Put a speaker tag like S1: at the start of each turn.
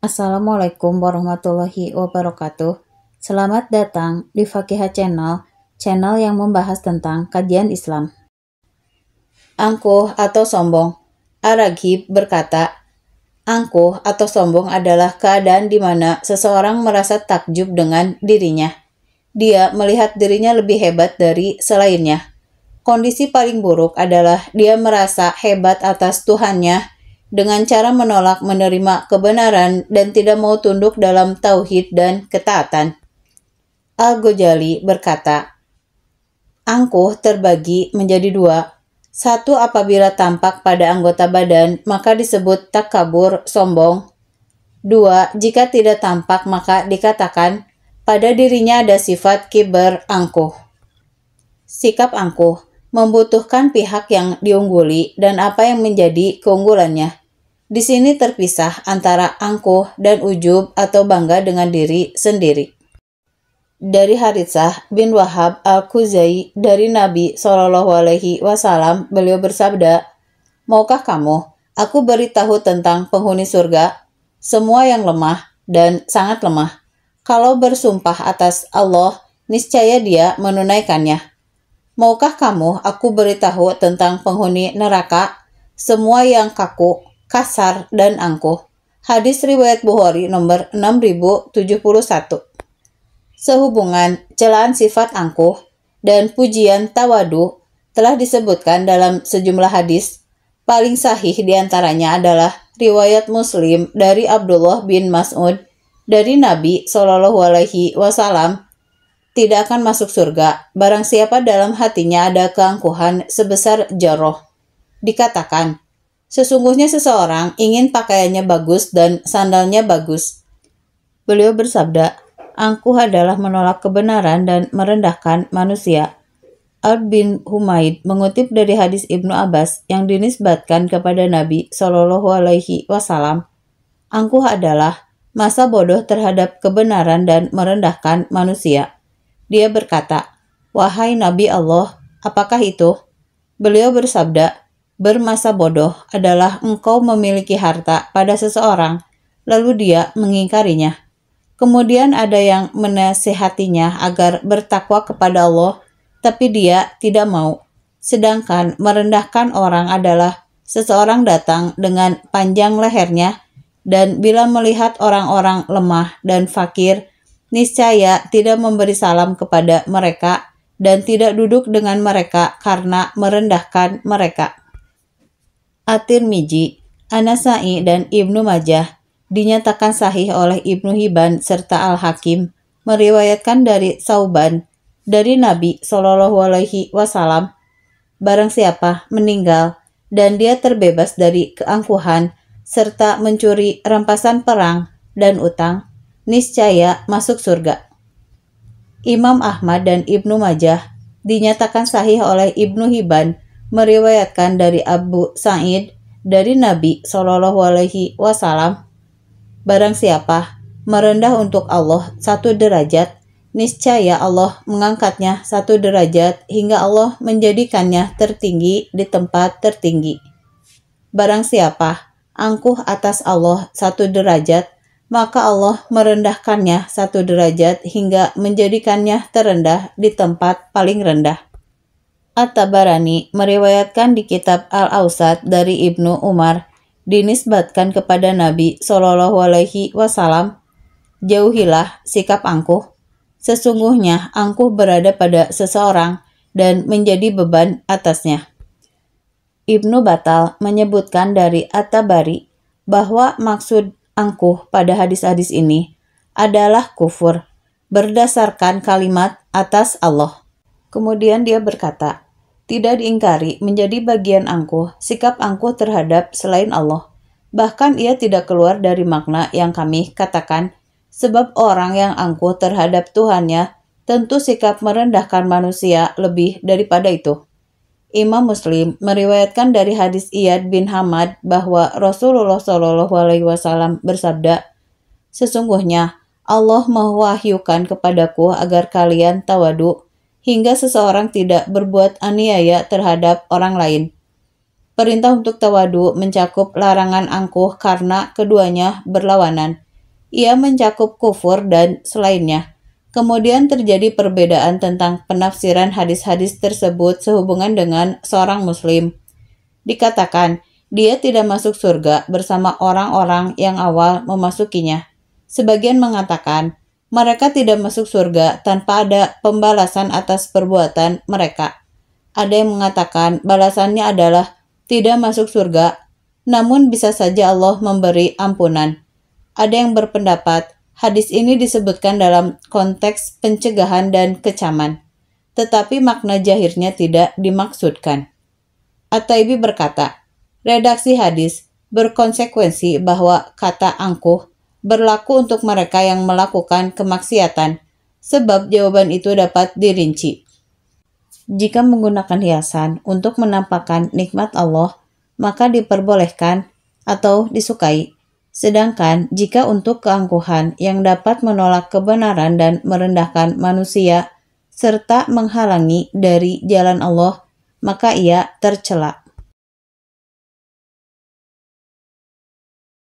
S1: Assalamualaikum warahmatullahi wabarakatuh. Selamat datang di Fakihah Channel, channel yang membahas tentang kajian Islam. Angkuh atau sombong. Ar-Raghib berkata, angkuh atau sombong adalah keadaan di mana seseorang merasa takjub dengan dirinya. Dia melihat dirinya lebih hebat dari selainnya. Kondisi paling buruk adalah dia merasa hebat atas Tuhannya dengan cara menolak menerima kebenaran dan tidak mau tunduk dalam tauhid dan ketaatan. Al-Ghazali berkata, angkuh terbagi menjadi dua. Satu, apabila tampak pada anggota badan, maka disebut takabur, sombong. Dua, jika tidak tampak maka dikatakan pada dirinya ada sifat kiber, angkuh. Sikap angkuh membutuhkan pihak yang diungguli dan apa yang menjadi keunggulannya. Di sini terpisah antara angkuh dan ujub atau bangga dengan diri sendiri. Dari Haritsah bin Wahab al-Khuzai dari Nabi SAW, beliau bersabda, maukah kamu aku beritahu tentang penghuni surga? Semua yang lemah dan sangat lemah, kalau bersumpah atas Allah, niscaya dia menunaikannya. Maukah kamu aku beritahu tentang penghuni neraka? Semua yang kaku, kasar, dan angkuh. Hadis riwayat Bukhari nomor 6071. Sehubungan celaan sifat angkuh dan pujian tawadu telah disebutkan dalam sejumlah hadis. Paling sahih diantaranya adalah riwayat Muslim dari Abdullah bin Mas'ud dari Nabi SAW, tidak akan masuk surga barang siapa dalam hatinya ada keangkuhan sebesar jaroh. Dikatakan, sesungguhnya seseorang ingin pakaiannya bagus dan sandalnya bagus. Beliau bersabda, angkuh adalah menolak kebenaran dan merendahkan manusia. Al bin Humaid mengutip dari hadis Ibnu Abbas yang dinisbatkan kepada Nabi SAW, angkuh adalah masa bodoh terhadap kebenaran dan merendahkan manusia. Dia berkata, wahai Nabi Allah, apakah itu? Beliau bersabda, bermasa bodoh adalah engkau memiliki harta pada seseorang, lalu dia mengingkarinya. Kemudian ada yang menasihatinya agar bertakwa kepada Allah, tapi dia tidak mau. Sedangkan merendahkan orang adalah seseorang datang dengan panjang lehernya, dan bila melihat orang-orang lemah dan fakir, niscaya tidak memberi salam kepada mereka dan tidak duduk dengan mereka karena merendahkan mereka. At-Tirmidzi, An-Nasa'i, dan Ibnu Majah dinyatakan sahih oleh Ibnu Hibban serta Al-Hakim meriwayatkan dari Sauban dari Nabi SAW, barang siapa meninggal dan dia terbebas dari keangkuhan serta mencuri rampasan perang dan utang, niscaya masuk surga. Imam Ahmad dan Ibnu Majah dinyatakan sahih oleh Ibnu Hibban meriwayatkan dari Abu Sa'id dari Nabi SAW, barang siapa merendah untuk Allah 1 derajat, niscaya Allah mengangkatnya 1 derajat hingga Allah menjadikannya tertinggi di tempat tertinggi. Barang siapa angkuh atas Allah 1 derajat, maka Allah merendahkannya 1 derajat hingga menjadikannya terendah di tempat paling rendah. At-Tabarani meriwayatkan di kitab Al-Awsat dari Ibnu Umar, dinisbatkan kepada Nabi SAW, jauhilah sikap angkuh. Sesungguhnya angkuh berada pada seseorang dan menjadi beban atasnya. Ibnu Batal menyebutkan dari At-Tabari bahwa maksud angkuh pada hadis-hadis ini adalah kufur berdasarkan kalimat atas Allah. Kemudian dia berkata, tidak diingkari menjadi bagian angkuh sikap angkuh terhadap selain Allah. Bahkan ia tidak keluar dari makna yang kami katakan, sebab orang yang angkuh terhadap Tuhannya tentu sikap merendahkan manusia lebih daripada itu. Imam Muslim meriwayatkan dari hadis Iyad bin Hamad bahwa Rasulullah SAW bersabda, sesungguhnya Allah mewahyukan kepadaku agar kalian tawadu, hingga seseorang tidak berbuat aniaya terhadap orang lain. Perintah untuk tawadu mencakup larangan angkuh karena keduanya berlawanan, Ia mencakup kufur dan selainnya. Kemudian terjadi perbedaan tentang penafsiran hadis-hadis tersebut sehubungan dengan seorang muslim. Dikatakan, dia tidak masuk surga bersama orang-orang yang awal memasukinya. Sebagian mengatakan, mereka tidak masuk surga tanpa ada pembalasan atas perbuatan mereka. Ada yang mengatakan balasannya adalah tidak masuk surga, namun bisa saja Allah memberi ampunan. Ada yang berpendapat, hadis ini disebutkan dalam konteks pencegahan dan kecaman, tetapi makna zahirnya tidak dimaksudkan. At-Taibi berkata, redaksi hadis berkonsekuensi bahwa kata angkuh berlaku untuk mereka yang melakukan kemaksiatan, sebab jawaban itu dapat dirinci. Jika menggunakan hiasan untuk menampakkan nikmat Allah, maka diperbolehkan atau disukai. Sedangkan jika untuk keangkuhan yang dapat menolak kebenaran dan merendahkan manusia, serta menghalangi dari jalan Allah, maka ia tercela.